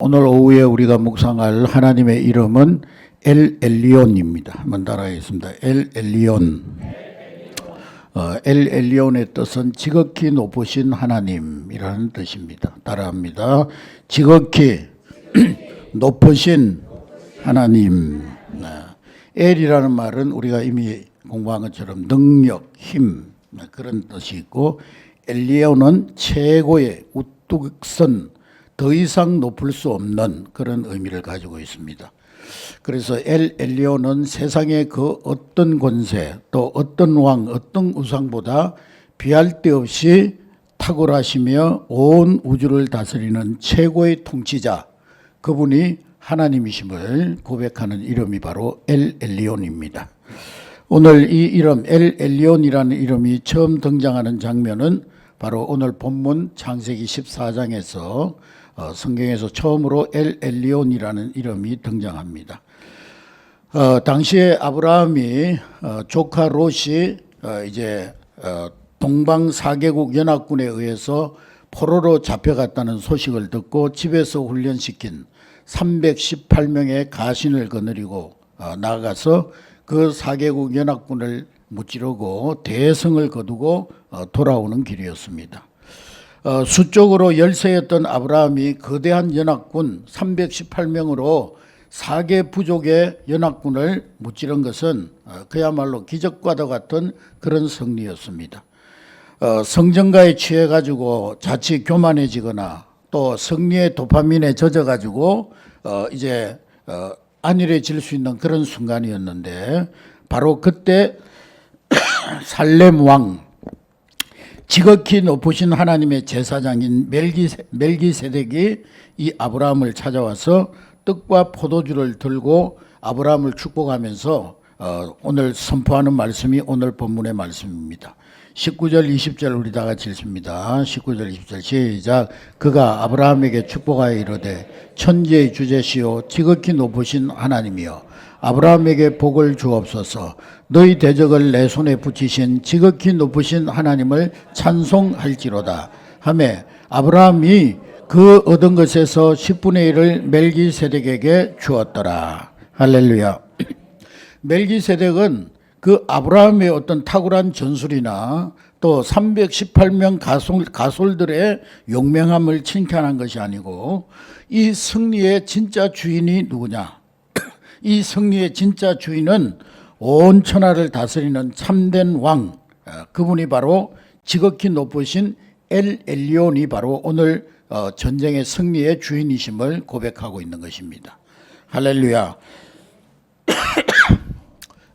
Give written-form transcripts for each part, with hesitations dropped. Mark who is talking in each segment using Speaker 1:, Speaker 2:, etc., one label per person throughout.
Speaker 1: 오늘 오후에 우리가 묵상할 하나님의 이름은 엘 엘리온입니다. 한번 따라하겠습니다. 엘 엘리온. 엘 엘리온의 뜻은 지극히 높으신 하나님이라는 뜻입니다. 따라합니다. 지극히 높으신 하나님. 엘이라는 말은 우리가 이미 공부한 것처럼 능력, 힘 그런 뜻이 있고, 엘리온은 최고의 우뚝선, 더 이상 높을 수 없는 그런 의미를 가지고 있습니다. 그래서 엘 엘리온은 세상의 그 어떤 권세, 또 어떤 왕, 어떤 우상보다 비할 데 없이 탁월하시며 온 우주를 다스리는 최고의 통치자, 그분이 하나님이심을 고백하는 이름이 바로 엘 엘리온입니다. 오늘 이 이름 엘 엘리온이라는 이름이 처음 등장하는 장면은 바로 오늘 본문 창세기 14장에서 성경에서 처음으로 엘 엘리온이라는 이름이 등장합니다. 당시에 아브라함이 조카 롯이 이제 동방 4개국 연합군에 의해서 포로로 잡혀갔다는 소식을 듣고 집에서 훈련시킨 318명의 가신을 거느리고 나아가서 그 4개국 연합군을 무찌르고 대성을 거두고 돌아오는 길이었습니다. 수적으로 열세였던 아브라함이 거대한 연합군 318명으로 4개 부족의 연합군을 무찌른 것은 그야말로 기적과도 같은 그런 승리였습니다. 성정가에 취해가지고 자칫 교만해지거나 또 승리의 도파민에 젖어가지고 이제 안일해질 수 있는 그런 순간이었는데, 바로 그때 살렘 왕, 지극히 높으신 하나님의 제사장인 멜기세덱이 이 아브라함을 찾아와서 떡과 포도주를 들고 아브라함을 축복하면서 오늘 선포하는 말씀이 오늘 본문의 말씀입니다. 19절 20절 우리 다 같이 읽습니다. 19절 20절 시작. 그가 아브라함에게 축복하여 이르되 천지의 주제시요 지극히 높으신 하나님이여 아브라함에게 복을 주옵소서. 너희 대적을 내 손에 붙이신 지극히 높으신 하나님을 찬송할지로다 하매 아브라함이 그 얻은 것에서 10분의 1을 멜기세덱에게 주었더라. 할렐루야. 멜기세덱은 그 아브라함의 어떤 탁월한 전술이나 또 318명 가솔들의 용맹함을 칭찬한 것이 아니고, 이 승리의 진짜 주인이 누구냐? 이 승리의 진짜 주인은 온 천하를 다스리는 참된 왕, 그분이 바로 지극히 높으신 엘 엘리온이 바로 오늘 전쟁의 승리의 주인이심을 고백하고 있는 것입니다. 할렐루야.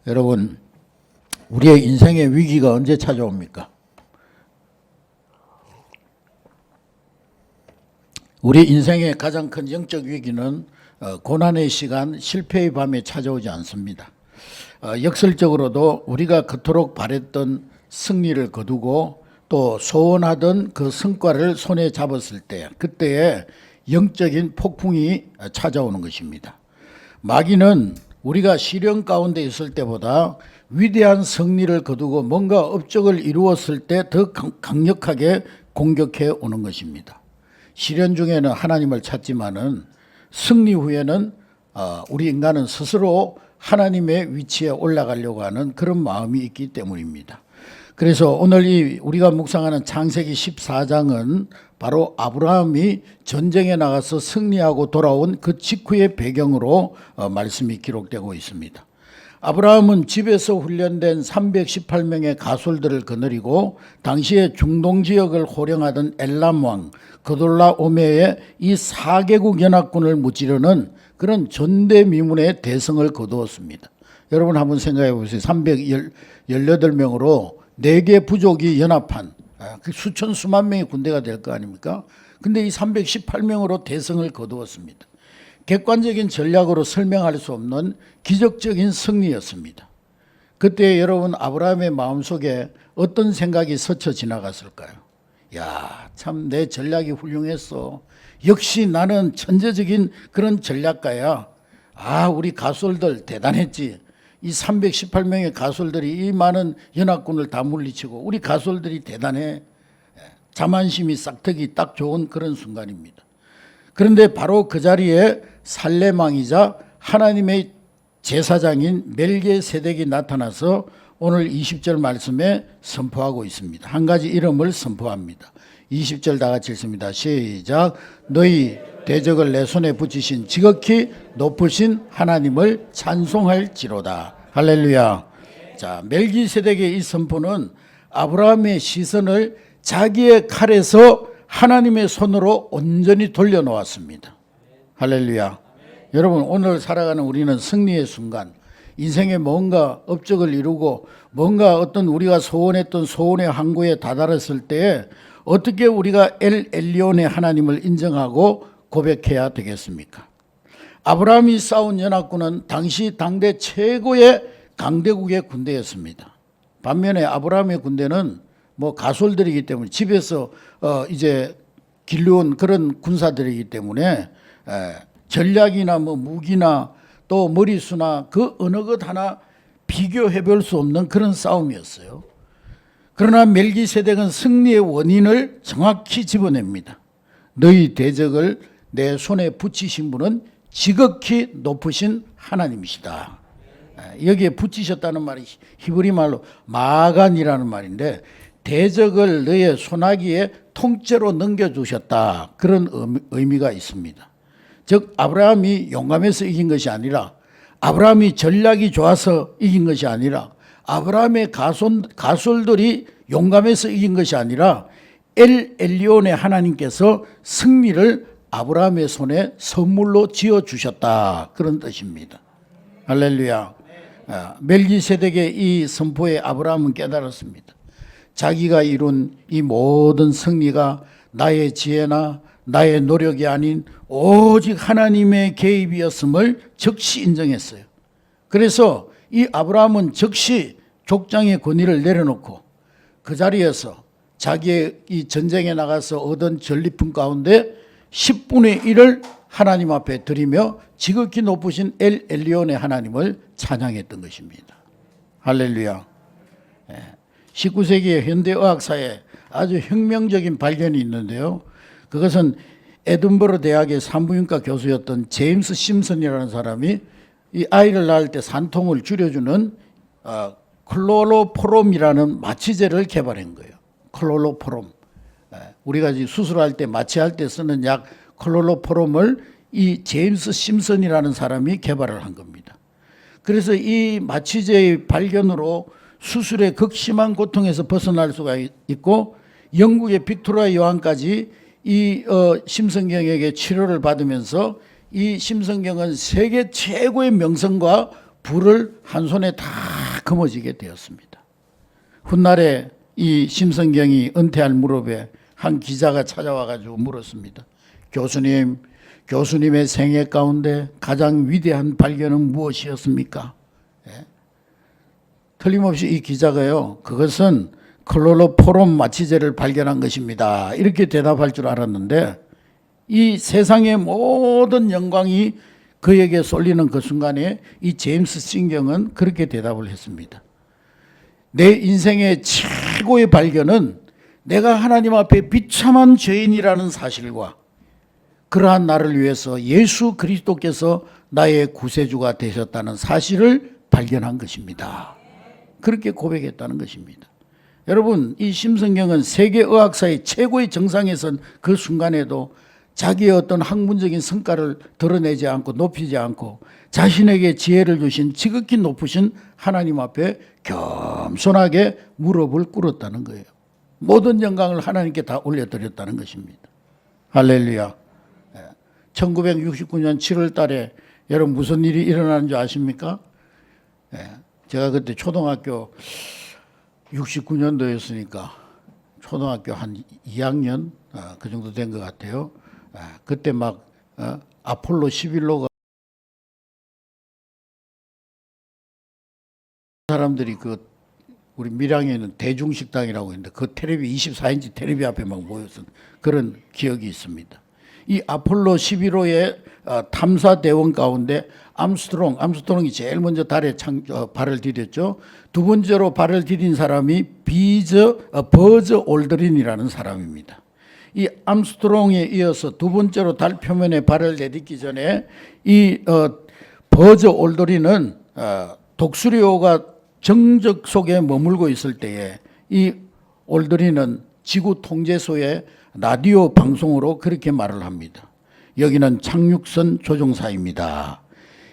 Speaker 1: 여러분, 우리의 인생의 위기가 언제 찾아옵니까? 우리 인생의 가장 큰 영적 위기는 고난의 시간, 실패의 밤에 찾아오지 않습니다. 역설적으로도 우리가 그토록 바랬던 승리를 거두고 또 소원하던 그 성과를 손에 잡았을 때, 그때에 영적인 폭풍이 찾아오는 것입니다. 마귀는 우리가 시련 가운데 있을 때보다 위대한 승리를 거두고 뭔가 업적을 이루었을 때 더 강력하게 공격해 오는 것입니다. 시련 중에는 하나님을 찾지만은 승리 후에는 우리 인간은 스스로 하나님의 위치에 올라가려고 하는 그런 마음이 있기 때문입니다. 그래서 오늘 우리가 묵상하는 창세기 14장은 바로 아브라함이 전쟁에 나가서 승리하고 돌아온 그 직후의 배경으로 말씀이 기록되고 있습니다. 아브라함은 집에서 훈련된 318명의 가솔들을 거느리고 당시에 중동 지역을 호령하던 엘람 왕 그돌라오메의 이 4개국 연합군을 무찌르는 그런 전대미문의 대성을 거두었습니다. 여러분 한번 생각해 보세요. 318명으로 4개 부족이 연합한 수천 수만 명의 군대가 될 거 아닙니까? 근데 이 318명으로 대성을 거두었습니다. 객관적인 전략으로 설명할 수 없는 기적적인 승리였습니다. 그때 여러분 아브라함의 마음속에 어떤 생각이 스쳐 지나갔을까요? 야, 참 내 전략이 훌륭했어. 역시 나는 천재적인 그런 전략가야. 우리 가솔들 대단했지. 이 318명의 가솔들이 이 많은 연합군을 다 물리치고 우리 가솔들이 대단해. 자만심이 싹트기 딱 좋은 그런 순간입니다. 그런데 바로 그 자리에 살레망이자 하나님의 제사장인 멜기세덱이 나타나서 오늘 20절 말씀에 선포하고 있습니다. 한 가지 이름을 선포합니다. 20절 다 같이 읽습니다. 시작. 너희 대적을 내 손에 붙이신 지극히 높으신 하나님을 찬송할지로다. 할렐루야. 자, 멜기세덱의 이 선포는 아브라함의 시선을 자기의 칼에서 하나님의 손으로 온전히 돌려놓았습니다. 할렐루야. 여러분, 오늘 살아가는 우리는 승리의 순간, 인생에 뭔가 업적을 이루고 뭔가 어떤 우리가 소원했던 소원의 항구에 다다랐을 때 어떻게 우리가 엘 엘리온의 하나님을 인정하고 고백해야 되겠습니까? 아브라함이 싸운 연합군은 당시 당대 최고의 강대국의 군대였습니다. 반면에 아브라함의 군대는 뭐 가솔들이기 때문에 집에서 이제 길러온 그런 군사들이기 때문에 전략이나 뭐 무기나 또 머리수나 그 어느 것 하나 비교해 볼 수 없는 그런 싸움이었어요. 그러나 멜기세덱은 승리의 원인을 정확히 집어냅니다. 너희 대적을 내 손에 붙이신 분은 지극히 높으신 하나님이시다. 여기에 붙이셨다는 말이 히브리 말로 마간이라는 말인데 대적을 너의 손아귀에 통째로 넘겨주셨다. 그런 의미가 있습니다. 즉 아브라함이 용감해서 이긴 것이 아니라 아브라함이 전략이 좋아서 이긴 것이 아니라 아브라함의 가솔들이 용감해서 이긴 것이 아니라 엘 엘리온의 하나님께서 승리를 아브라함의 손에 선물로 지어주셨다. 그런 뜻입니다. 할렐루야. 멜기세덱의 이 선포에 아브라함은 깨달았습니다. 자기가 이룬 이 모든 승리가 나의 지혜나 나의 노력이 아닌 오직 하나님의 개입이었음을 즉시 인정했어요. 그래서 이 아브라함은 즉시 족장의 권위를 내려놓고 그 자리에서 자기의 이 전쟁에 나가서 얻은 전리품 가운데 10분의 1을 하나님 앞에 드리며 지극히 높으신 엘 엘리온의 하나님을 찬양했던 것입니다. 할렐루야. 19세기의 현대의학사에 아주 혁명적인 발견이 있는데요. 그것은 에든버러 대학의 산부인과 교수였던 제임스 심슨이라는 사람이 이 아이를 낳을 때 산통을 줄여주는 클로로포름이라는 마취제를 개발한 거예요. 클로로포름. 우리가 수술할 때 마취할 때 쓰는 약 클로로포름을 이 제임스 심슨이라는 사람이 개발을 한 겁니다. 그래서 이 마취제의 발견으로 수술의 극심한 고통에서 벗어날 수가 있고 영국의 빅토리아 여왕까지 이 심성경에게 치료를 받으면서 이 심성경은 세계 최고의 명성과 부를 한 손에 다 거머쥐게 되었습니다. 훗날에 이 심성경이 은퇴할 무렵에 한 기자가 찾아와 가지고 물었습니다. 교수님의 생애 가운데 가장 위대한 발견은 무엇이었습니까? 틀림없이 이 기자가요, 그것은 클로로포름 마취제를 발견한 것입니다. 이렇게 대답할 줄 알았는데 이 세상의 모든 영광이 그에게 쏠리는 그 순간에 이 제임스 심경은 그렇게 대답을 했습니다. 내 인생의 최고의 발견은 내가 하나님 앞에 비참한 죄인이라는 사실과 그러한 나를 위해서 예수 그리스도께서 나의 구세주가 되셨다는 사실을 발견한 것입니다. 그렇게 고백했다는 것입니다. 여러분, 이 심성경은 세계의학사의 최고의 정상에 선 그 순간에도 자기의 어떤 학문적인 성과를 드러내지 않고 높이지 않고 자신에게 지혜를 주신 지극히 높으신 하나님 앞에 겸손하게 무릎을 꿇었다는 거예요. 모든 영광을 하나님께 다 올려드렸다는 것입니다. 할렐루야. 1969년 7월 달에 여러분 무슨 일이 일어나는 줄 아십니까? 제가 그때 초등학교 69년도였으니까 초등학교 한 2학년 그 정도 된 것 같아요. 그때 막 아폴로 11호가 사람들이 그 우리 밀양에 있는 대중식당이라고 있는데 그 텔레비 24인치 텔레비 앞에 막 모였던 그런 기억이 있습니다. 이 아폴로 11호의 탐사 대원 가운데 암스트롱이 제일 먼저 달에 발을 디뎠죠. 두 번째로 발을 디딘 사람이 버즈 올드린이라는 사람입니다. 이 암스트롱에 이어서 두 번째로 달 표면에 발을 내딛기 전에 이 버즈 올드린은 독수리호가 정적 속에 머물고 있을 때에 이 올드린은 지구 통제소의 라디오 방송으로 그렇게 말을 합니다. 여기는 착륙선 조종사입니다.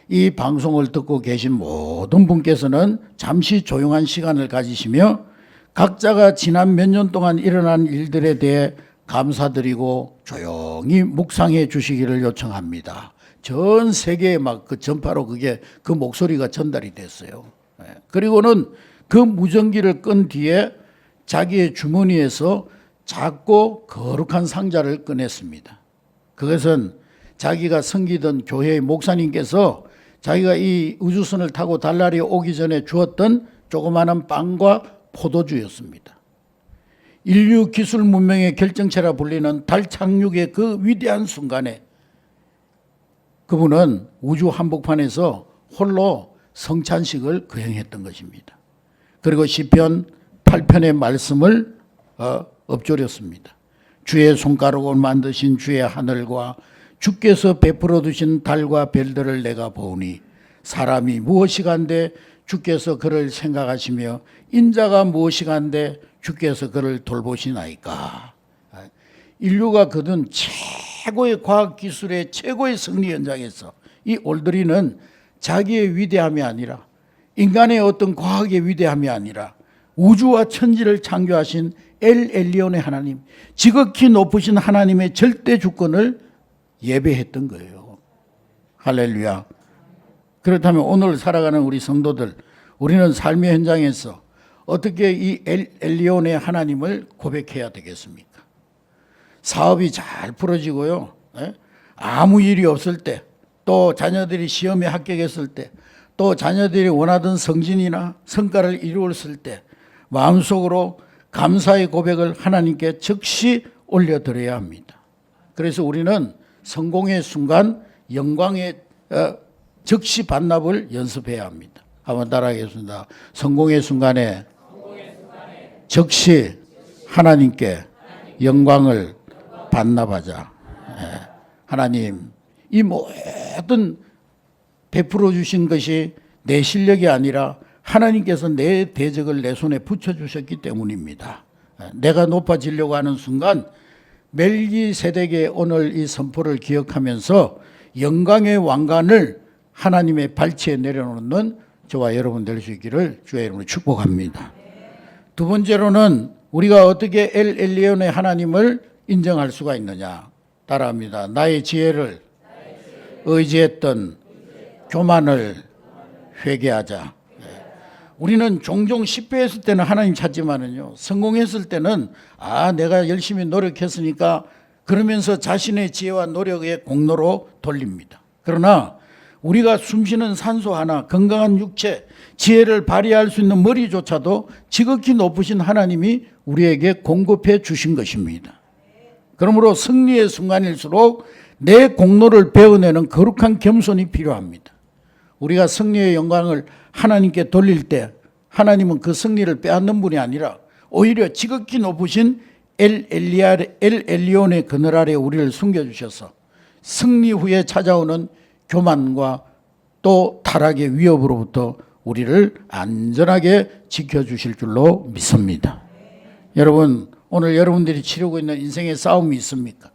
Speaker 1: 이 방송을 듣고 계신 모든 분께서는 잠시 조용한 시간을 가지시며 각자가 지난 몇 년 동안 일어난 일들에 대해 감사드리고 조용히 묵상해 주시기를 요청합니다. 전 세계에 막 그 전파로 그 목소리가 전달이 됐어요. 그리고는 그 무전기를 끈 뒤에 자기의 주머니에서 작고 거룩한 상자를 꺼냈습니다. 그것은 자기가 섬기던 교회의 목사님께서 자기가 이 우주선을 타고 달나라에 오기 전에 주었던 조그마한 빵과 포도주였습니다. 인류 기술 문명의 결정체라 불리는 달 착륙의 그 위대한 순간에 그분은 우주 한복판에서 홀로 성찬식을 거행했던 것입니다. 그리고 시편 8편의 말씀을 엎조렸습니다. 주의 손가락으로 만드신 주의 하늘과 주께서 베풀어 두신 달과 별들을 내가 보니 사람이 무엇이간데 주께서 그를 생각하시며 인자가 무엇이간데 주께서 그를 돌보시나이까. 인류가 거둔 최고의 과학기술의 최고의 승리 현장에서 이 올드린은 자기의 위대함이 아니라 인간의 어떤 과학의 위대함이 아니라 우주와 천지를 창조하신 엘 엘리온의 하나님, 지극히 높으신 하나님의 절대 주권을 예배했던 거예요. 할렐루야. 그렇다면 오늘 살아가는 우리 성도들, 우리는 삶의 현장에서 어떻게 이 엘 엘리온의 하나님을 고백해야 되겠습니까? 사업이 잘 풀어지고요, 아무 일이 없을 때, 또 자녀들이 시험에 합격했을 때, 또 자녀들이 원하던 성진이나 성과를 이루었을 때 마음속으로 감사의 고백을 하나님께 즉시 올려드려야 합니다. 그래서 우리는 성공의 순간 영광의 즉시 반납을 연습해야 합니다. 한번 따라하겠습니다. 성공의 순간에 즉시 하나님께 영광을 반납하자. 하나님, 이 모든 베풀어 주신 것이 내 실력이 아니라 하나님께서 내 대적을 내 손에 붙여주셨기 때문입니다. 내가 높아지려고 하는 순간 멜기세덱의 오늘 이 선포를 기억하면서 영광의 왕관을 하나님의 발치에 내려놓는 저와 여러분 될 수 있기를 주의 이름으로 축복합니다. 두 번째로는 우리가 어떻게 엘 엘리온의 하나님을 인정할 수가 있느냐. 따라합니다. 나의 지혜를 의지했던 교만을 회개하자. 우리는 종종 실패했을 때는 하나님 찾지만은요, 성공했을 때는 내가 열심히 노력했으니까 그러면서 자신의 지혜와 노력의 공로로 돌립니다. 그러나 우리가 숨쉬는 산소 하나, 건강한 육체, 지혜를 발휘할 수 있는 머리조차도 지극히 높으신 하나님이 우리에게 공급해 주신 것입니다. 그러므로 승리의 순간일수록 내 공로를 베어내는 거룩한 겸손이 필요합니다. 우리가 승리의 영광을 하나님께 돌릴 때 하나님은 그 승리를 빼앗는 분이 아니라 오히려 지극히 높으신 엘 엘리온의 그늘 아래 우리를 숨겨주셔서 승리 후에 찾아오는 교만과 또 타락의 위협으로부터 우리를 안전하게 지켜주실 줄로 믿습니다. 여러분, 오늘 여러분들이 치르고 있는 인생의 싸움이 있습니까?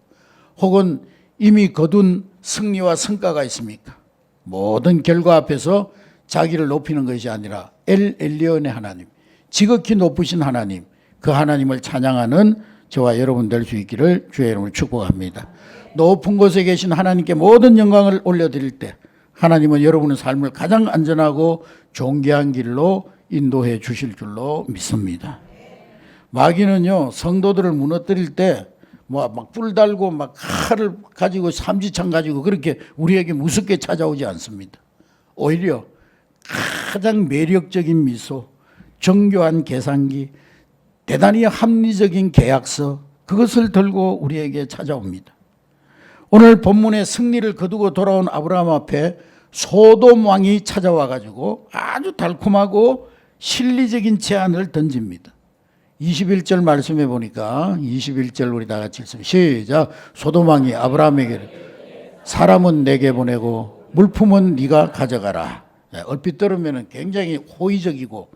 Speaker 1: 혹은 이미 거둔 승리와 성과가 있습니까? 모든 결과 앞에서 자기를 높이는 것이 아니라 엘 엘리온의 하나님, 지극히 높으신 하나님, 그 하나님을 찬양하는 저와 여러분 될 수 있기를 주의 이름으로 축복합니다. 높은 곳에 계신 하나님께 모든 영광을 올려드릴 때 하나님은 여러분의 삶을 가장 안전하고 존귀한 길로 인도해 주실 줄로 믿습니다. 마귀는요, 성도들을 무너뜨릴 때 막 뿔 달고 막 칼을 가지고 삼지창 가지고 그렇게 우리에게 무섭게 찾아오지 않습니다. 오히려 가장 매력적인 미소, 정교한 계산기, 대단히 합리적인 계약서, 그것을 들고 우리에게 찾아옵니다. 오늘 본문의 승리를 거두고 돌아온 아브라함 앞에 소돔 왕이 찾아와 가지고 아주 달콤하고 실리적인 제안을 던집니다. 21절 말씀해 보니까 21절 우리 다 같이 읽습니다. 시작. 소돔왕이 아브라함에게 사람은 내게 보내고 물품은 네가 가져가라. 얼핏 들으면 굉장히 호의적이고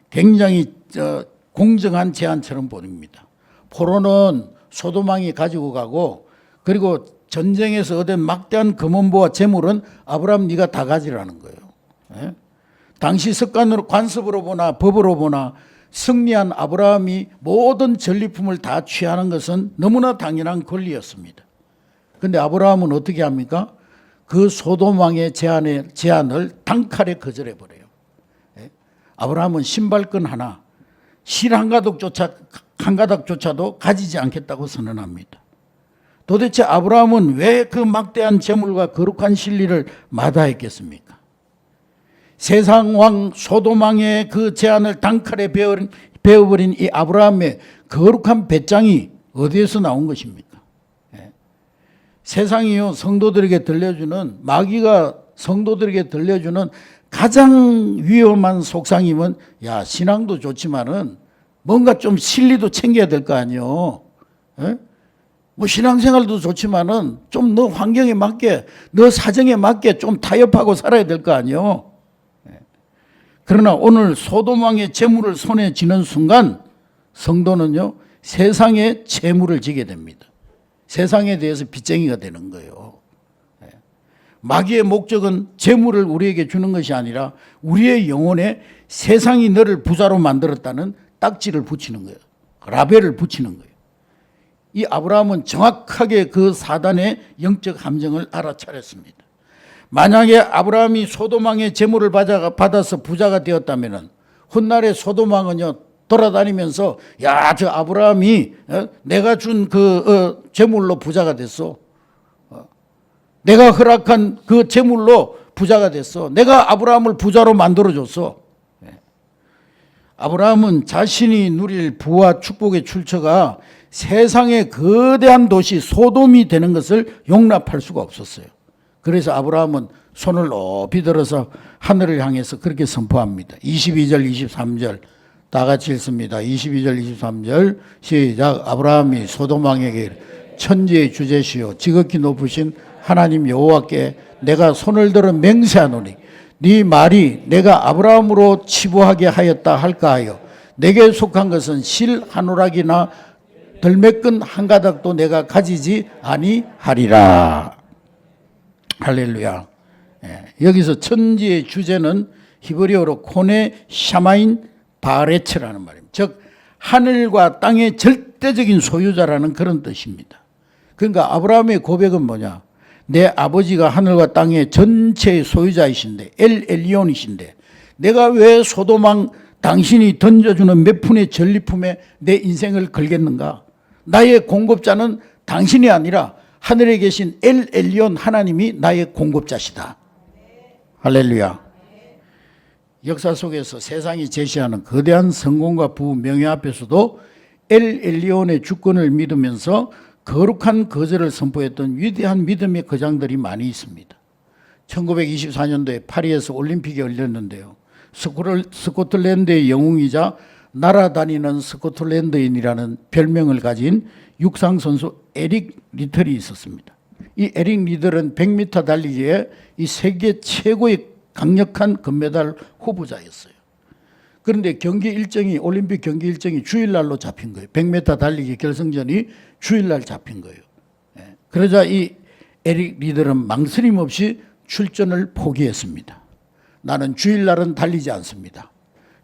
Speaker 1: 굉장히 공정한 제안처럼 보입니다. 포로는 소돔왕이 가지고 가고 그리고 전쟁에서 얻은 막대한 금원보와 재물은 아브라함 네가 다 가지라는 거예요. 예? 당시 습관으로 관습으로 보나 법으로 보나 승리한 아브라함이 모든 전리품을 다 취하는 것은 너무나 당연한 권리였습니다. 그런데 아브라함은 어떻게 합니까? 그 소돔 왕의 제안을 단칼에 거절해 버려요. 아브라함은 신발끈 하나, 실 한 가닥조차도 가지지 않겠다고 선언합니다. 도대체 아브라함은 왜 그 막대한 재물과 거룩한 진리를 마다했겠습니까? 세상 왕 소돔 왕의 그 제안을 단칼에 베어버린 이 아브라함의 거룩한 배짱이 어디에서 나온 것입니까? 세상이요, 성도들에게 들려주는, 마귀가 성도들에게 들려주는 가장 위험한 속상임은, 야, 신앙도 좋지만은 뭔가 좀 실리도 챙겨야 될 거 아니요. 뭐 신앙생활도 좋지만은 좀 너 환경에 맞게, 너 사정에 맞게 좀 타협하고 살아야 될 거 아니요. 그러나 오늘 소돔 왕의 재물을 손에 쥐는 순간 성도는요, 세상의 재물을 지게 됩니다. 세상에 대해서 빚쟁이가 되는 거예요. 마귀의 목적은 재물을 우리에게 주는 것이 아니라 우리의 영혼에 세상이 너를 부자로 만들었다는 딱지를 붙이는 거예요. 라벨을 붙이는 거예요. 이 아브라함은 정확하게 그 사단의 영적 함정을 알아차렸습니다. 만약에 아브라함이 소돔왕의 재물을 받아서 부자가 되었다면 훗날에 소돔왕은요, 돌아다니면서 야, 저 아브라함이 내가 준 그 재물로 부자가 됐어. 내가 허락한 그 재물로 부자가 됐어. 내가 아브라함을 부자로 만들어줬어. 아브라함은 자신이 누릴 부와 축복의 출처가 세상의 거대한 도시 소돔이 되는 것을 용납할 수가 없었어요. 그래서 아브라함은 손을 높이 들어서 하늘을 향해서 그렇게 선포합니다. 22절 23절 다 같이 읽습니다. 22절 23절 시작. 아브라함이 소돔 왕에게 천지의 주제시요 지극히 높으신 하나님 여호와께 내가 손을 들어 맹세하노니 네 말이 내가 아브라함으로 치부하게 하였다 할까 하여 내게 속한 것은 실 한 오락이나 덜매끈 한 가닥도 내가 가지지 아니하리라. 할렐루야. 여기서 천지의 주제는 히브리어로 코네 샤마인 바레츠라는 말입니다. 즉 하늘과 땅의 절대적인 소유자라는 그런 뜻입니다. 그러니까 아브라함의 고백은 뭐냐? 내 아버지가 하늘과 땅의 전체의 소유자이신데 엘 엘리온이신데 내가 왜 소돔왕 당신이 던져주는 몇 푼의 전리품에 내 인생을 걸겠는가? 나의 공급자는 당신이 아니라 하늘에 계신 엘 엘리온 하나님이 나의 공급자시다. 할렐루야. 역사 속에서 세상이 제시하는 거대한 성공과 부 명예 앞에서도 엘 엘리온의 주권을 믿으면서 거룩한 거절을 선포했던 위대한 믿음의 거장들이 많이 있습니다. 1924년도에 파리에서 올림픽이 열렸는데요. 스코틀랜드의 영웅이자 날아다니는 스코틀랜드인이라는 별명을 가진 육상 선수 에릭 리틀이 있었습니다. 이 에릭 리틀은 100m 달리기에 이 세계 최고의 강력한 금메달 후보자였어요. 그런데 경기 일정이 올림픽 경기 일정이 주일날로 잡힌 거예요. 100m 달리기 결승전이 주일날 잡힌 거예요. 그러자 이 에릭 리틀은 망설임 없이 출전을 포기했습니다. 나는 주일날은 달리지 않습니다.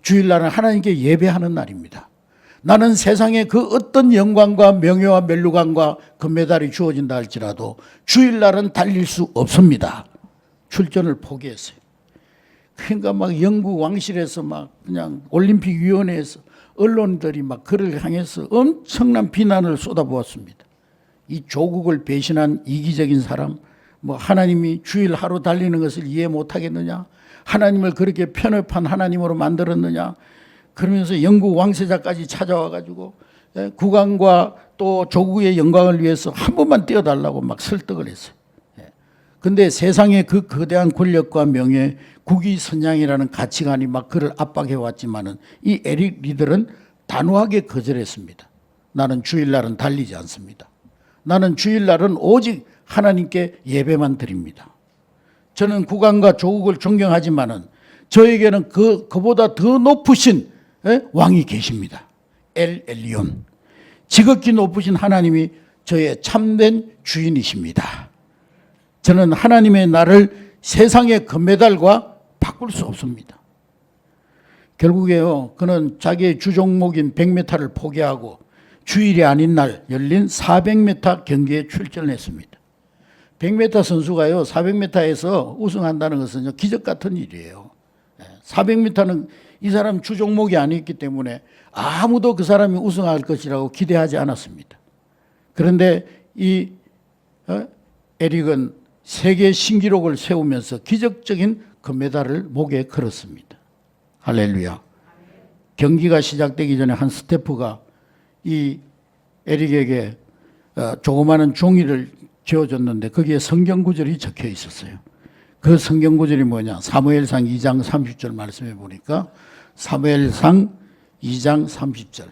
Speaker 1: 주일날은 하나님께 예배하는 날입니다. 나는 세상에 그 어떤 영광과 명예와 멸류관과 금메달이 주어진다 할지라도 주일날은 달릴 수 없습니다. 출전을 포기했어요. 그러니까 막 영국 왕실에서 막 그냥 올림픽 위원회에서 언론들이 막 그를 향해서 엄청난 비난을 쏟아부었습니다. 이 조국을 배신한 이기적인 사람, 뭐 하나님이 주일 하루 달리는 것을 이해 못하겠느냐? 하나님을 그렇게 편협한 하나님으로 만들었느냐? 그러면서 영국 왕세자까지 찾아와 가지고 국왕과 또 조국의 영광을 위해서 한 번만 뛰어달라고 막 설득을 했어요. 근데 세상의 그 거대한 권력과 명예, 국위선양이라는 가치관이 막 그를 압박해 왔지만은 이 에릭 리들은 단호하게 거절했습니다. 나는 주일날은 달리지 않습니다. 나는 주일날은 오직 하나님께 예배만 드립니다. 저는 국왕과 조국을 존경하지만은 저에게는 그보다 더 높으신 왕이 계십니다. 엘 엘리온. 지극히 높으신 하나님이 저의 참된 주인이십니다. 저는 하나님의 나를 세상의 금메달과 바꿀 수 없습니다. 결국에요, 그는 자기의 주종목인 100m를 포기하고 주일이 아닌 날 열린 400m 경기에 출전했습니다. 100m 선수가요, 400m에서 우승한다는 것은 기적 같은 일이에요. 400m는 이 사람 주종목이 아니었기 때문에 아무도 그 사람이 우승할 것이라고 기대하지 않았습니다. 그런데 이 에릭은 세계 신기록을 세우면서 기적적인 금메달을 목에 걸었습니다. 할렐루야. 경기가 시작되기 전에 한 스태프가 이 에릭에게 조그마한 종이를 지어줬는데 거기에 성경 구절이 적혀 있었어요. 그 성경 구절이 뭐냐? 사무엘상 2장 30절 말씀해 보니까 사무엘상 2장 30절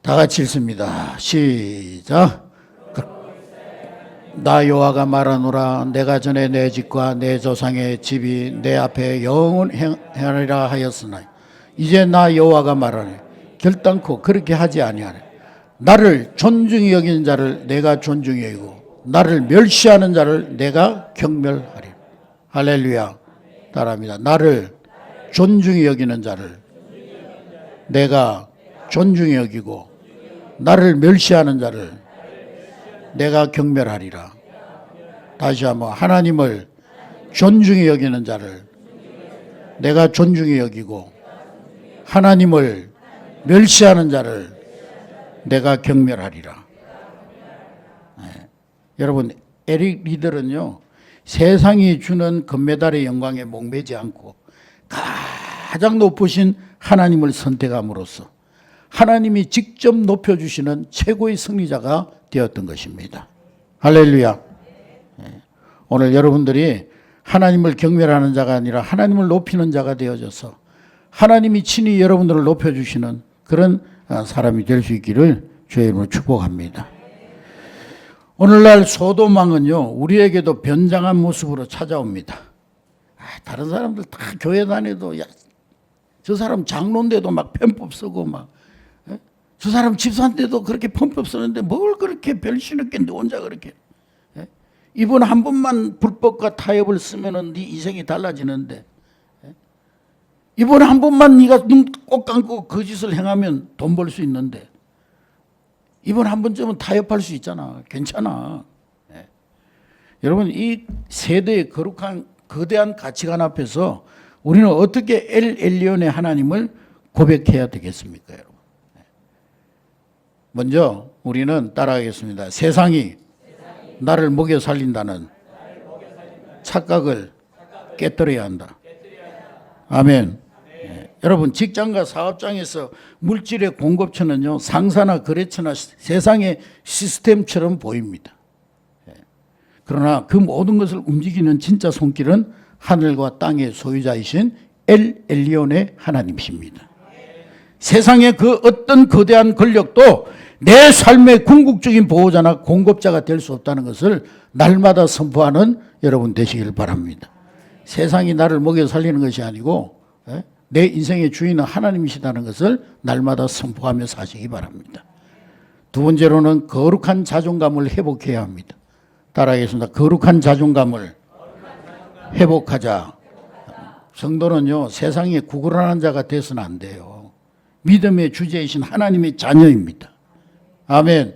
Speaker 1: 다 같이 읽습니다. 시작. 나 여호와가 말하노라. 내가 전에 내 집과 내 조상의 집이 내 앞에 영원하리라 하였으나 이제 나 여호와가 말하네. 결단코 그렇게 하지 아니하네. 나를 존중히 여기는 자를 내가 존중히 여기고 나를 멸시하는 자를 내가 경멸하리. 할렐루야. 따라합니다. 나를 존중히 여기는 자를 내가 존중히 여기고 나를 멸시하는 자를 내가 경멸하리라. 다시 한번 하나님을 존중히 여기는 자를 내가 존중히 여기고 하나님을 멸시하는 자를 내가 경멸하리라. 네. 여러분, 에릭 리더는요, 세상이 주는 금메달의 영광에 목매지 않고 가장 높으신 하나님을 선택함으로써 하나님이 직접 높여주시는 최고의 승리자가 되었던 것입니다. 할렐루야. 네. 오늘 여러분들이 하나님을 경멸하는 자가 아니라 하나님을 높이는 자가 되어져서 하나님이 친히 여러분들을 높여주시는 그런 사람이 될 수 있기를 주의 이름으로 축복합니다. 오늘날 소돔왕은요, 우리에게도 변장한 모습으로 찾아옵니다. 다른 사람들 다 교회 다녀도, 야, 저 사람 장로인데도 막 편법 쓰고 막, 저 사람 집사인데도 그렇게 편법 쓰는데 뭘 그렇게 별신없게 너 혼자 그렇게. 이번 한 번만 불법과 타협을 쓰면은 네 인생이 달라지는데, 이번 한 번만 네가 눈 꼭 감고 거짓을 행하면 돈 벌 수 있는데, 이번 한 번쯤은 타협할 수 있잖아. 괜찮아. 네. 여러분, 이 세대의 거룩한 거대한 가치관 앞에서 우리는 어떻게 엘 엘리온의 하나님을 고백해야 되겠습니까, 여러분? 네. 먼저 우리는 따라하겠습니다. 세상이 나를 먹여 살린다는 착각을 깨뜨려야 한다. 아멘. 여러분, 직장과 사업장에서 물질의 공급처는요, 상사나 거래처나 세상의 시스템처럼 보입니다. 그러나 그 모든 것을 움직이는 진짜 손길은 하늘과 땅의 소유자이신 엘 엘리온의 하나님이십니다. 세상의 그 어떤 거대한 권력도 내 삶의 궁극적인 보호자나 공급자가 될 수 없다는 것을 날마다 선포하는 여러분 되시길 바랍니다. 세상이 나를 먹여 살리는 것이 아니고 내 인생의 주인은 하나님이시다는 것을 날마다 선포하며 사시기 바랍니다. 두 번째로는 거룩한 자존감을 회복해야 합니다. 따라하겠습니다. 거룩한 자존감을 회복하자. 성도는요, 세상에 구걸하는 자가 되어서는 안 돼요. 믿음의 주제이신 하나님의 자녀입니다. 아멘.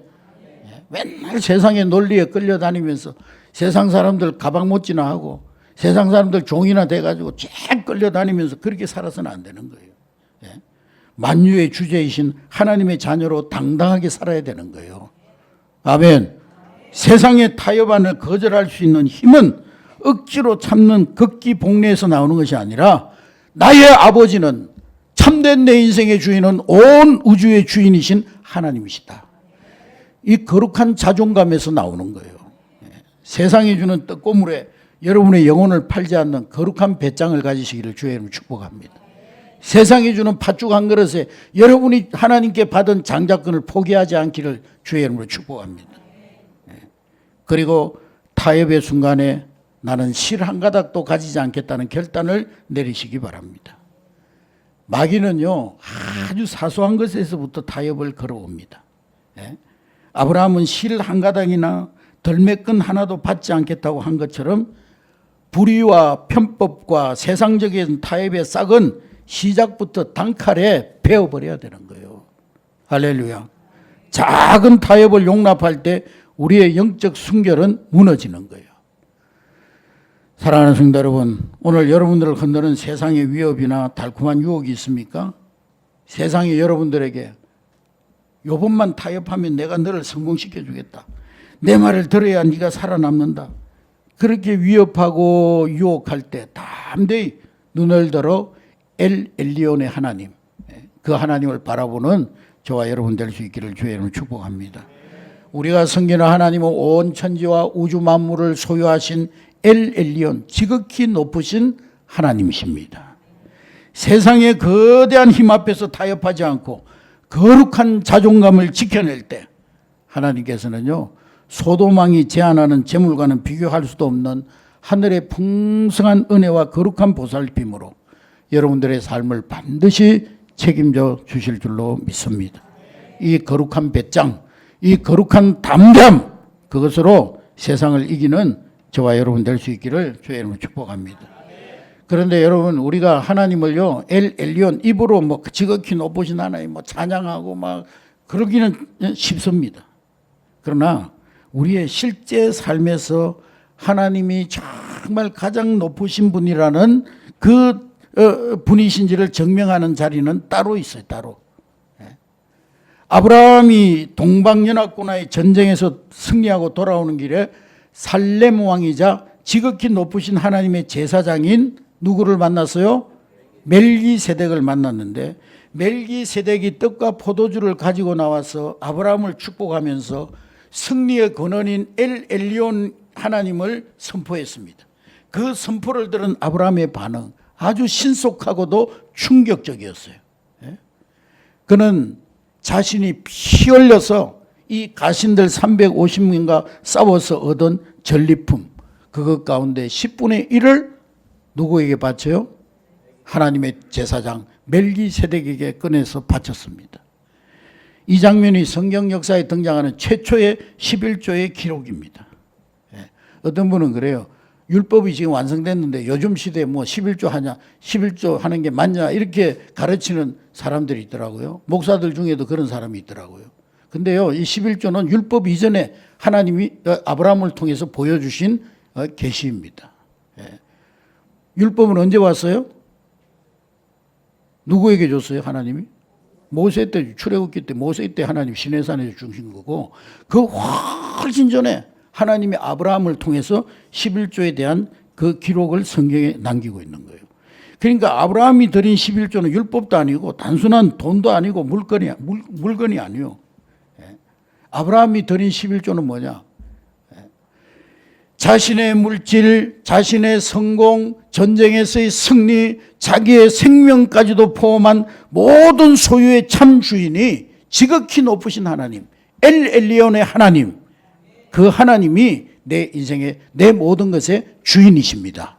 Speaker 1: 맨날 세상의 논리에 끌려다니면서 세상 사람들 가방 못지나 하고 세상 사람들 종이나 돼가지고 쫙 끌려다니면서 그렇게 살아서는 안 되는 거예요. 예? 만유의 주제이신 하나님의 자녀로 당당하게 살아야 되는 거예요. 아멘. 세상의 타협안을 거절할 수 있는 힘은 억지로 참는 극기 복례에서 나오는 것이 아니라 나의 아버지는 참된 내 인생의 주인은 온 우주의 주인이신 하나님이시다. 이 거룩한 자존감에서 나오는 거예요. 예. 세상이 주는 떡고물에 여러분의 영혼을 팔지 않는 거룩한 배짱을 가지시기를 주의 이름으로 축복합니다. 세상이 주는 팥죽 한 그릇에 여러분이 하나님께 받은 장자권을 포기하지 않기를 주의 이름으로 축복합니다. 그리고 타협의 순간에 나는 실 한 가닥도 가지지 않겠다는 결단을 내리시기 바랍니다. 마귀는요, 아주 사소한 것에서부터 타협을 걸어옵니다. 아브라함은 실 한 가닥이나 덜매끈 하나도 받지 않겠다고 한 것처럼 불의와 편법과 세상적인 타협의 싹은 시작부터 단칼에 베어버려야 되는 거예요. 할렐루야. 작은 타협을 용납할 때 우리의 영적 순결은 무너지는 거예요. 사랑하는 성도 여러분, 오늘 여러분들을 건드는 세상의 위협이나 달콤한 유혹이 있습니까? 세상이 여러분들에게 요번만 타협하면 내가 너를 성공시켜 주겠다. 내 말을 들어야 네가 살아남는다. 그렇게 위협하고 유혹할 때 담대히 눈을 들어 엘 엘리온의 하나님, 그 하나님을 바라보는 저와 여러분 될 수 있기를 주의 이름으로 축복합니다. 우리가 섬기는 하나님은 온 천지와 우주 만물을 소유하신 엘 엘리온, 지극히 높으신 하나님이십니다. 세상의 거대한 힘 앞에서 타협하지 않고 거룩한 자존감을 지켜낼 때 하나님께서는요, 소돔왕이 제안하는 재물과는 비교할 수도 없는 하늘의 풍성한 은혜와 거룩한 보살핌으로 여러분들의 삶을 반드시 책임져 주실 줄로 믿습니다. 이 거룩한 배짱, 이 거룩한 담대함, 그것으로 세상을 이기는 저와 여러분 될 수 있기를 주의 이름으로 축복합니다. 그런데 여러분, 우리가 하나님을요, 엘 엘리온, 입으로 뭐 지극히 높으신 하나님 뭐 찬양하고 막 그러기는 쉽습니다. 그러나 우리의 실제 삶에서 하나님이 정말 가장 높으신 분이라는 그 분이신지를 증명하는 자리는 따로 있어요. 따로. 아브라함이 동방연합군과의 전쟁에서 승리하고 돌아오는 길에 살렘 왕이자 지극히 높으신 하나님의 제사장인 누구를 만났어요? 멜기세덱을 만났는데, 멜기세덱이 떡과 포도주를 가지고 나와서 아브라함을 축복하면서 승리의 근원인 엘 엘리온 하나님을 선포했습니다. 그 선포를 들은 아브라함의 반응 아주 신속하고도 충격적이었어요. 그는 자신이 피 흘려서 이 가신들 350명과 싸워서 얻은 전리품, 그것 가운데 10분의 1을 누구에게 바쳐요? 하나님의 제사장 멜기세덱에게 꺼내서 바쳤습니다. 이 장면이 성경 역사에 등장하는 최초의 11조의 기록입니다. 어떤 분은 그래요. 율법이 지금 완성됐는데 요즘 시대에 뭐 11조 하냐, 11조 하는 게 맞냐, 이렇게 가르치는 사람들이 있더라고요. 목사들 중에도 그런 사람이 있더라고요. 근데요, 이 11조는 율법 이전에 하나님이 아브라함을 통해서 보여주신 계시입니다. 율법은 언제 왔어요? 누구에게 줬어요? 하나님이? 모세 때, 출애굽기 때, 모세 때 하나님 시내산에서 주신 거고, 그 훨씬 전에 하나님이 아브라함을 통해서 11조에 대한 그 기록을 성경에 남기고 있는 거예요. 그러니까 아브라함이 드린 11조는 율법도 아니고 단순한 돈도 아니고 물건이 아니에요. 아브라함이 드린 11조는 뭐냐? 자신의 물질, 자신의 성공, 전쟁에서의 승리, 자기의 생명까지도 포함한 모든 소유의 참 주인이 지극히 높으신 하나님, 엘 엘리온의 하나님, 그 하나님이 내 인생의 내 모든 것의 주인이십니다.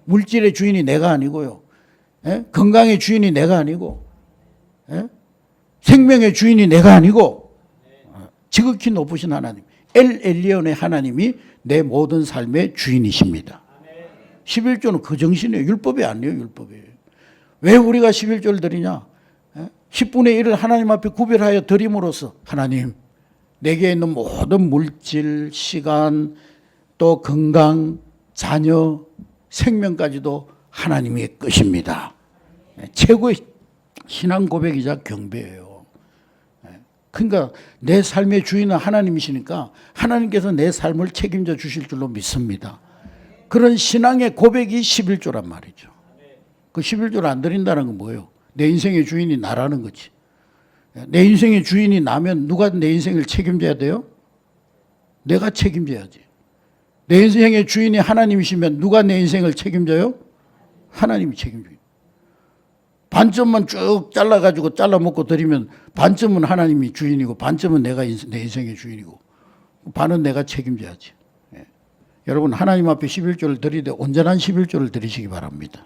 Speaker 1: 물질의 주인이 내가 아니고요, 건강의 주인이 내가 아니고, 생명의 주인이 내가 아니고, 지극히 높으신 하나님, 엘 엘리온의 하나님이 내 모든 삶의 주인이십니다. 11조는 그 정신이에요. 율법이 아니에요. 율법이에요. 왜 우리가 11조를 드리냐? 10분의 1을 하나님 앞에 구별하여 드림으로써 하나님, 내게 있는 모든 물질, 시간, 또 건강, 자녀, 생명까지도 하나님의 것입니다. 최고의 신앙 고백이자 경배예요. 그러니까 내 삶의 주인은 하나님이시니까 하나님께서 내 삶을 책임져 주실 줄로 믿습니다. 그런 신앙의 고백이 11조란 말이죠. 그 11조를 안 드린다는 건 뭐예요? 내 인생의 주인이 나라는 거지. 내 인생의 주인이 나면 누가 내 인생을 책임져야 돼요? 내가 책임져야지. 내 인생의 주인이 하나님이시면 누가 내 인생을 책임져요? 하나님이 책임져요. 반점만 쭉 잘라가지고 잘라 먹고 드리면 반점은 하나님이 주인이고 반점은 내 인생의 주인이고 반은 내가 책임져야지. 예. 여러분 하나님 앞에 11조를 드리되 온전한 11조를 드리시기 바랍니다.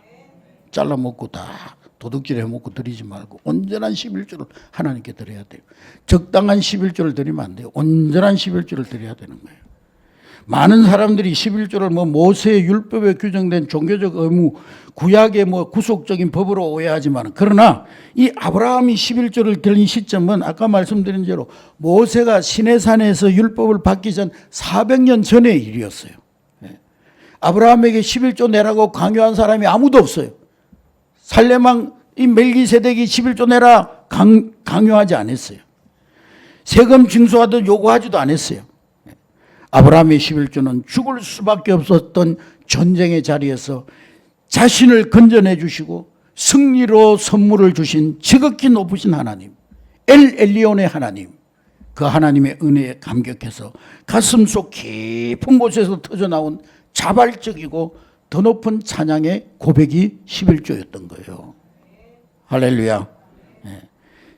Speaker 1: 잘라 먹고 다 도둑질 해먹고 드리지 말고 온전한 11조를 하나님께 드려야 돼요. 적당한 11조를 드리면 안 돼요. 온전한 11조를 드려야 되는 거예요. 많은 사람들이 11조를 모세의 율법에 규정된 종교적 의무, 구약의 구속적인 법으로 오해하지만, 그러나 이 아브라함이 11조를 드린 시점은 아까 말씀드린 대로 모세가 시내산에서 율법을 받기 전 400년 전의 일이었어요. 아브라함에게 11조 내라고 강요한 사람이 아무도 없어요. 살레망 이 멜기세덱이 11조 내라 강요하지 않았어요. 세금 징수하듯 요구하지도 않았어요. 아브라함의 11조는 죽을 수밖에 없었던 전쟁의 자리에서 자신을 건져내 주시고 승리로 선물을 주신 지극히 높으신 하나님, 엘 엘리온의 하나님, 그 하나님의 은혜에 감격해서 가슴속 깊은 곳에서 터져나온 자발적이고 더 높은 찬양의 고백이 11조였던 거예요. 할렐루야.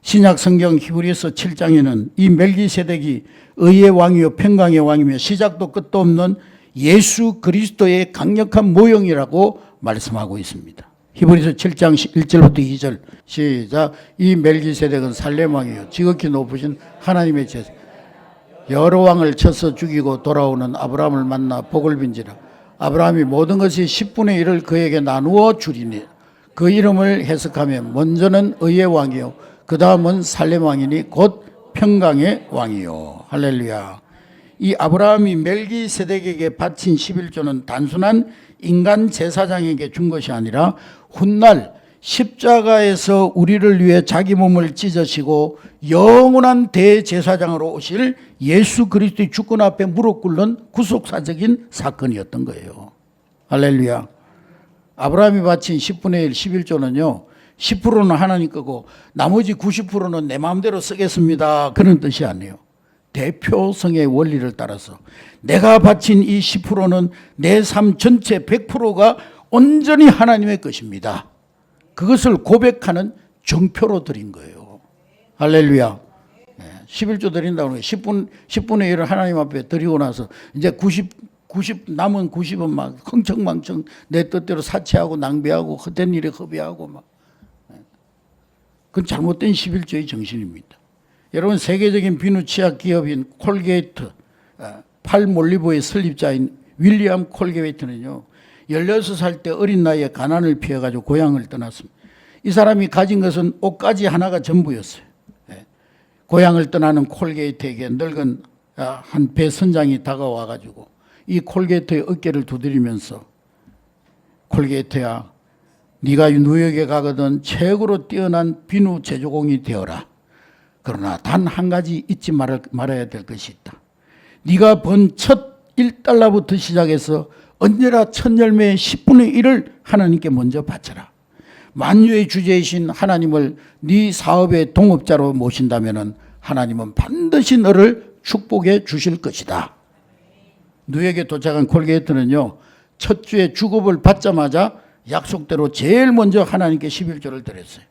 Speaker 1: 신약 성경 히브리서 7장에는 이 멜기세덱이 의의 왕이요 평강의 왕이며 시작도 끝도 없는 예수 그리스도의 강력한 모형이라고 말씀하고 있습니다. 히브리서 7장 1절부터 2절 시작. 이 멜기세덱은 살렘 왕이요 지극히 높으신 하나님의 제사, 여러 왕을 쳐서 죽이고 돌아오는 아브라함을 만나 복을 빈지라. 아브라함이 모든 것이 10분의 1을 그에게 나누어 주리니 그 이름을 해석하면 먼저는 의의 왕이요 그 다음은 살렘 왕이니 곧 평강의 왕이요. 할렐루야. 이 아브라함이 멜기세덱에게 바친 11조는 단순한 인간 제사장에게 준 것이 아니라 훗날 십자가에서 우리를 위해 자기 몸을 찢으시고 영원한 대제사장으로 오실 예수 그리스도의 주권 앞에 무릎 꿇는 구속사적인 사건이었던 거예요. 할렐루야. 아브라함이 바친 10분의 1, 11조는요 10%는 하나님 거고 나머지 90%는 내 마음대로 쓰겠습니다, 그런 뜻이 아니에요. 대표성의 원리를 따라서 내가 바친 이 10%는 내 삶 전체 100%가 온전히 하나님의 것입니다, 그것을 고백하는 정표로 드린 거예요. 할렐루야. 11조 드린다고 10분의 1을 하나님 앞에 드리고 나서 이제 90 남은 90은 막 흥청망청 내 뜻대로 사치하고 낭비하고 헛된 일에 허비하고 막, 그건 잘못된 11조의 정신입니다. 여러분 세계적인 비누 치약 기업인 콜게이트, 팔몰리브의 설립자인 윌리엄 콜게이트는요 16살 때 어린 나이에 가난을 피해가지고 고향을 떠났습니다. 이 사람이 가진 것은 옷가지 하나가 전부였어요. 고향을 떠나는 콜게이트에게 늙은 한 배 선장이 다가와가지고 이 콜게이트의 어깨를 두드리면서 콜게이트야, 네가 뉴욕에 가거든 최고로 뛰어난 비누 제조공이 되어라. 그러나 단 한 가지 잊지 말아야 될 것이 있다. 네가 번 첫 1달러부터 시작해서 언제나 첫 열매의 10분의 1을 하나님께 먼저 바쳐라. 만유의 주제이신 하나님을 네 사업의 동업자로 모신다면 하나님은 반드시 너를 축복해 주실 것이다. 뉴욕에 도착한 콜게이트는요 첫 주에 주급을 받자마자 약속대로 제일 먼저 하나님께 11조를 드렸어요.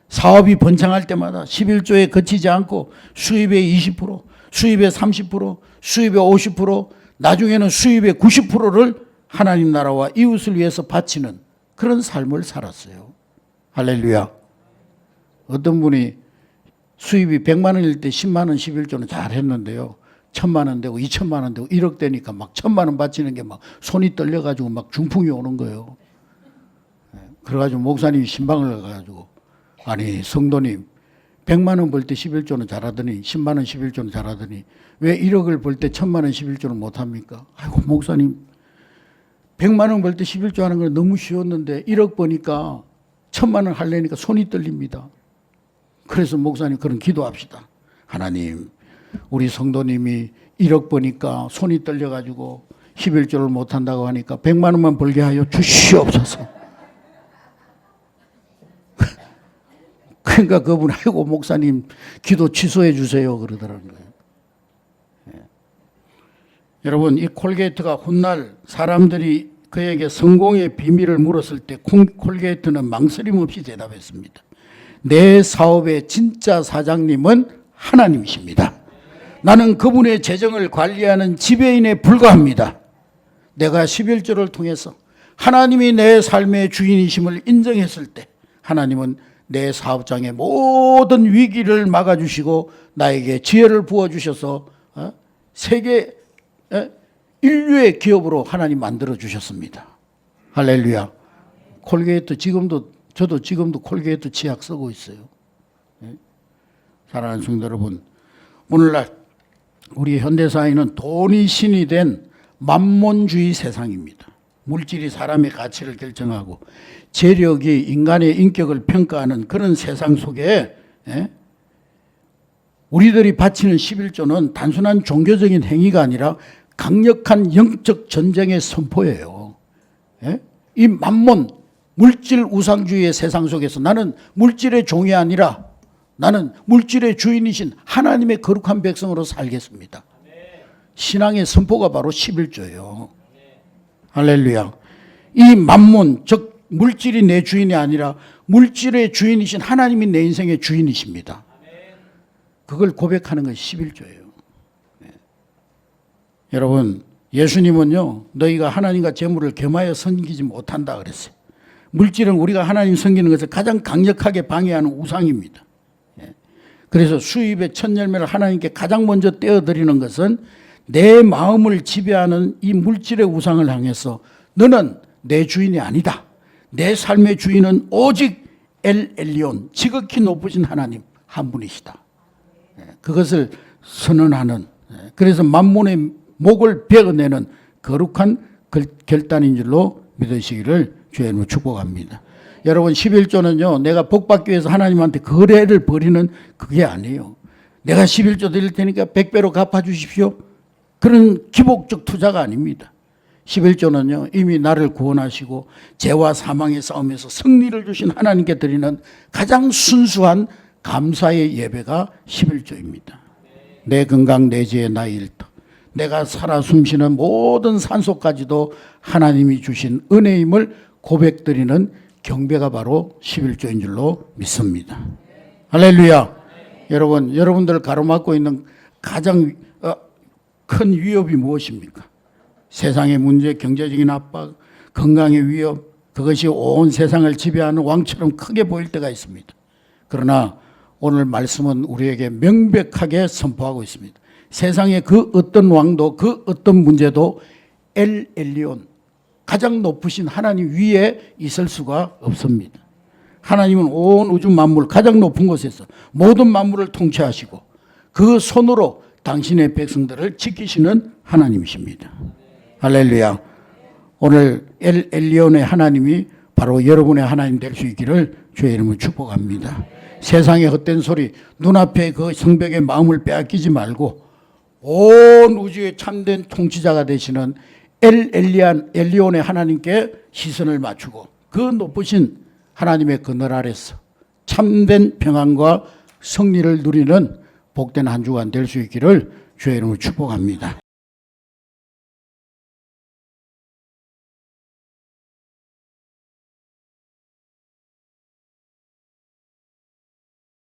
Speaker 1: 사업이 번창할 때마다 11조에 그치지 않고 수입의 20%, 수입의 30%, 수입의 50%, 나중에는 수입의 90%를 하나님 나라와 이웃을 위해서 바치는 그런 삶을 살았어요. 할렐루야. 어떤 분이 수입이 100만 원일 때 10만 원 11조는 잘했는데요 1000만 원 되고 2000만 원 되고 1억 되니까 막 1000만 원 바치는 게 막 손이 떨려가지고 막 중풍이 오는 거예요. 그래가지고 목사님이 신방을 가가지고 아니 성도님 100만 원 벌 때 11조는 잘하더니 10만 원 11조는 잘하더니 왜 1억을 벌 때 1000만 원 11조는 못합니까? 아이고 목사님 100만 원 벌 때 11조 하는 건 너무 쉬웠는데 1억 버니까 1000만 원 하려니까 손이 떨립니다. 그래서 목사님 그런 기도합시다. 하나님 우리 성도님이 1억 버니까 손이 떨려가지고 11조를 못한다고 하니까 100만 원만 벌게 하여 주시옵소서. 그러니까 그분 아이고 목사님 기도 취소해 주세요 그러더라는 거예요. 여러분 이 콜게이트가 훗날 사람들이 그에게 성공의 비밀을 물었을 때 콜게이트는 망설임 없이 대답했습니다. 내 사업의 진짜 사장님은 하나님이십니다. 나는 그분의 재정을 관리하는 지배인에 불과합니다. 내가 11조를 통해서 하나님이 내 삶의 주인이심을 인정했을 때 하나님은 내 사업장의 모든 위기를 막아주시고 나에게 지혜를 부어주셔서 세계 인류의 기업으로 하나님 만들어주셨습니다. 할렐루야. 콜게이트 저도 지금도 콜게이트 치약 쓰고 있어요. 사랑하는 성도 여러분, 오늘날 우리 현대사회는 돈이 신이 된 만몬주의 세상입니다. 물질이 사람의 가치를 결정하고 재력이 인간의 인격을 평가하는 그런 세상 속에 우리들이 바치는 11조는 단순한 종교적인 행위가 아니라 강력한 영적 전쟁의 선포예요. 이 만몬, 물질 우상주의의 세상 속에서 나는 물질의 종이 아니라 나는 물질의 주인이신 하나님의 거룩한 백성으로 살겠습니다. 신앙의 선포가 바로 11조예요. 할렐루야. 이 만몬, 즉 물질이 내 주인이 아니라 물질의 주인이신 하나님이 내 인생의 주인이십니다. 그걸 고백하는 것이 11조예요. 여러분, 예수님은요, 너희가 하나님과 재물을 겸하여 섬기지 못한다 그랬어요. 물질은 우리가 하나님 섬기는 것을 가장 강력하게 방해하는 우상입니다. 그래서 수입의 첫 열매를 하나님께 가장 먼저 떼어드리는 것은 내 마음을 지배하는 이 물질의 우상을 향해서 너는 내 주인이 아니다. 내 삶의 주인은 오직 엘 엘리온, 지극히 높으신 하나님 한 분이시다. 그것을 선언하는, 그래서 만몬의 목을 베어내는 거룩한 결단인 줄로 믿으시기를 주의 이름으로 축복합니다. 여러분, 11조는요, 내가 복받기 위해서 하나님한테 거래를 벌이는 그게 아니에요. 내가 11조 드릴 테니까 100배로 갚아주십시오. 그런 기복적 투자가 아닙니다. 11조는요, 이미 나를 구원하시고 죄와 사망의 싸움에서 승리를 주신 하나님께 드리는 가장 순수한 감사의 예배가 11조입니다. 내 건강, 내 지혜, 나의 일터, 내가 살아 숨쉬는 모든 산소까지도 하나님이 주신 은혜임을 고백드리는 경배가 바로 11조인 줄로 믿습니다. 할렐루야. 여러분들 가로막고 있는 가장 큰 위협이 무엇입니까? 세상의 문제, 경제적인 압박, 건강의 위협, 그것이 온 세상을 지배하는 왕처럼 크게 보일 때가 있습니다. 그러나 오늘 말씀은 우리에게 명백하게 선포하고 있습니다. 세상의 그 어떤 왕도 그 어떤 문제도 엘 엘리온, 가장 높으신 하나님 위에 있을 수가 없습니다. 하나님은 온 우주 만물 가장 높은 곳에서 모든 만물을 통치하시고 그 손으로 당신의 백성들을 지키시는 하나님이십니다. 할렐루야. 오늘 엘 엘리온의 하나님이 바로 여러분의 하나님 될 수 있기를 주의 이름으로 축복합니다. 세상의 헛된 소리, 눈앞에 그 성벽의 마음을 빼앗기지 말고 온 우주의 참된 통치자가 되시는 엘 엘리온의 하나님께 시선을 맞추고 그 높으신 하나님의 그늘 아래서 참된 평안과 승리를 누리는 복된 한 주간 될 수 있기를 주의 이름으로 축복합니다.